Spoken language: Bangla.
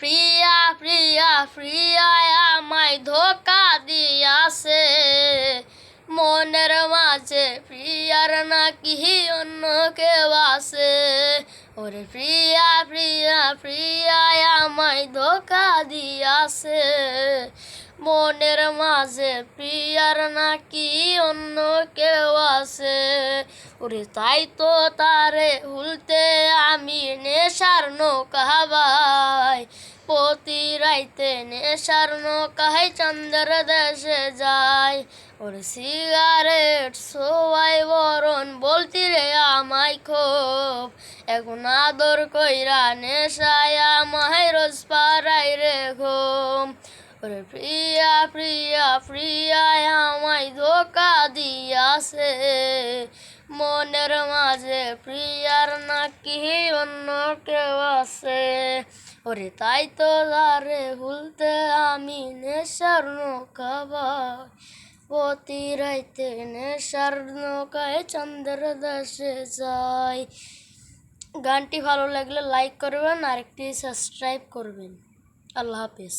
প্রিয়া প্রিয়া প্রিয়া আমায় ধোকা দিয়াছে, মনের মাঝে প্রিয়ার নাকি অন্য কেউ আছে। ওরে প্রিয়া প্রিয়া প্রিয়া আমায় ধোকা দিয়াছে, মনের মাঝে প্রিয়ার নাকি অন্য কেউ আছে। ওরে তাই তো তারে ভুলতে আমি নেশার নৌকা বাই, প্রতি রাইতে নেশার নৌকায় চন্দ্র দেশে যায়। ওরে সিগারেট সোয়াই বরণ বলতি রে আমায় খুব, এখন আদর কইরা নেশায় আমায় রোজ পাড়াই রে ঘুম। ওরে প্রিয়া প্রিয়া প্রিয়া আমায় ধোকা দিয়াছে, মনের মাঝে প্রিয়ার নাকি অন্য কেউ আছে। ওরে তাই তো তারে ভুলতে আমি নেশার নৌকা বাই, প্রতি রাইতে নেশার নৌকায় চন্দ্র দেশে যাই। গানটি ভালো লাগলে লাইক করবেন আর একটি সাবস্ক্রাইব করবেন। আল্লাহ হাফেজ।